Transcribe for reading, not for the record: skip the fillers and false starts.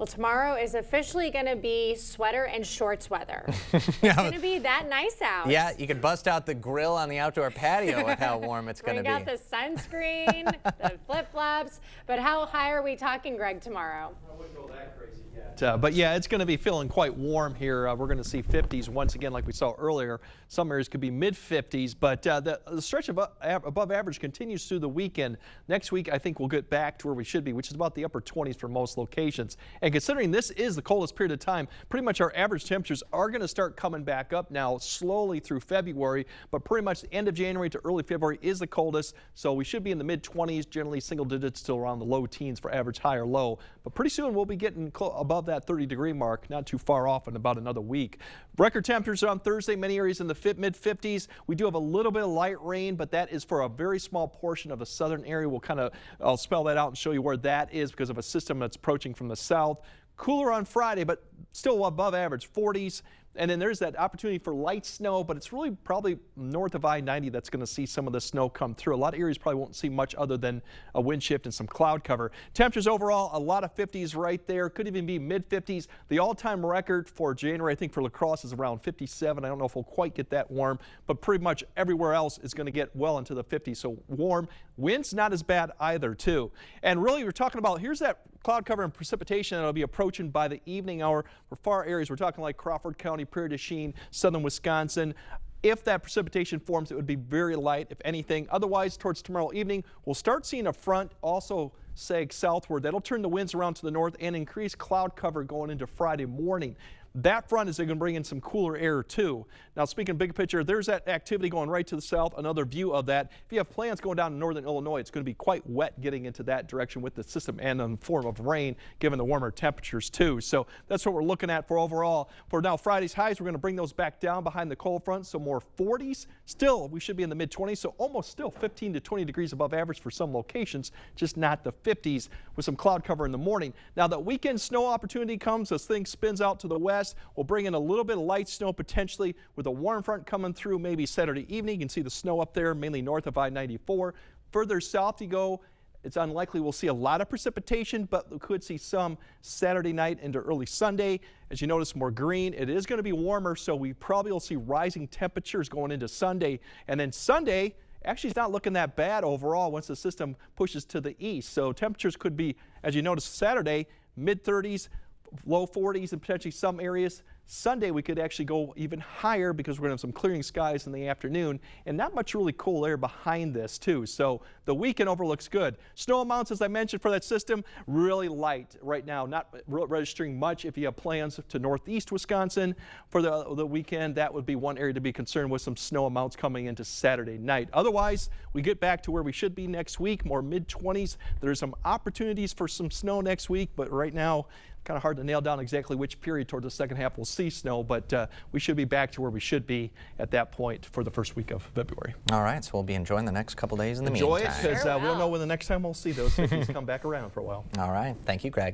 Well, tomorrow is officially going to be sweater and shorts weather. It's going to be that nice out. Yeah, you could bust out the grill on the outdoor patio with how warm it's going to be. Bring out the sunscreen, the flip-flops. But how high are we talking, Greg, tomorrow? I wouldn't go that crazy yet. But yeah, it's going to be feeling quite warm here. We're going to see 50s once again, like we saw earlier. Some areas could be mid-50s, but the stretch of above average continues through the weekend. Next week, I think we'll get back to where we should be, which is about the upper 20s for most locations. And considering this is the coldest period of time, pretty much our average temperatures are going to start coming back up now slowly through February, but pretty much the end of January to early February is the coldest. So we should be in the mid-20s, generally single digits, still around the low teens for average high or low. But pretty soon we'll be getting above that 30-degree mark, not too far off in about another week. Record temperatures on Thursday, many areas in the mid-50s. We do have a little bit of light rain, but that is for a very small portion of the southern area. I'll spell that out and show you where that is because of a system that's approaching from the south. Cooler on Friday, but still above average, 40s. And then there's that opportunity for light snow, but it's really probably north of I-90 that's going to see some of the snow come through. A lot of areas probably won't see much other than a wind shift and some cloud cover. Temperatures overall, a lot of 50s right there. Could even be mid-50s. The all-time record for January, I think, for La Crosse is around 57. I don't know if we'll quite get that warm, but pretty much everywhere else is going to get well into the 50s. So warm. Wind's not as bad either, too. And really, we're talking about, here's that cloud cover and precipitation that'll be approaching by the evening hour for far areas. We're talking like Crawford County, Prairie du Chien, southern Wisconsin. If that precipitation forms, it would be very light, if anything. Otherwise, towards tomorrow evening, we'll start seeing a front also sag southward. That'll turn the winds around to the north and increase cloud cover going into Friday morning. That front is going to bring in some cooler air too. Now, speaking big picture, there's that activity going right to the south. Another view of that. If you have plans going down to northern Illinois, it's going to be quite wet getting into that direction with the system and in the form of rain, given the warmer temperatures too. So that's what we're looking at for overall. For now, Friday's highs, we're going to bring those back down behind the cold front. So more 40s. Still, we should be in the mid-20s. So almost still 15 to 20 degrees above average for some locations, just not the 50s with some cloud cover in the morning. Now, the weekend snow opportunity comes as things spins out to the west. We'll bring in a little bit of light snow potentially with a warm front coming through maybe Saturday evening. You can see the snow up there, mainly north of I-94. Further south you go, it's unlikely we'll see a lot of precipitation, but we could see some Saturday night into early Sunday. As you notice, more green. It is going to be warmer, so we probably will see rising temperatures going into Sunday. And then Sunday, actually, it's not looking that bad overall once the system pushes to the east. So temperatures could be, as you notice, Saturday, mid-30s, low 40s and potentially some areas. Sunday we could actually go even higher because we're going to have some clearing skies in the afternoon and not much really cool air behind this too. So the weekend overlooks good. Snow amounts, as I mentioned, for that system, really light right now, not registering much. If you have plans to northeast Wisconsin for the weekend, that would be one area to be concerned with, some snow amounts coming into Saturday night. Otherwise, we get back to where we should be next week, more mid-20s. There's some opportunities for some snow next week, but right now kind of hard to nail down exactly which period toward the second half we'll see snow, but we should be back to where we should be at that point for the first week of February. All right, so we'll be enjoying the next couple days in the meantime. Enjoy it, because we don't know when the next time we'll see those 50s come back around for a while. All right, thank you, Greg.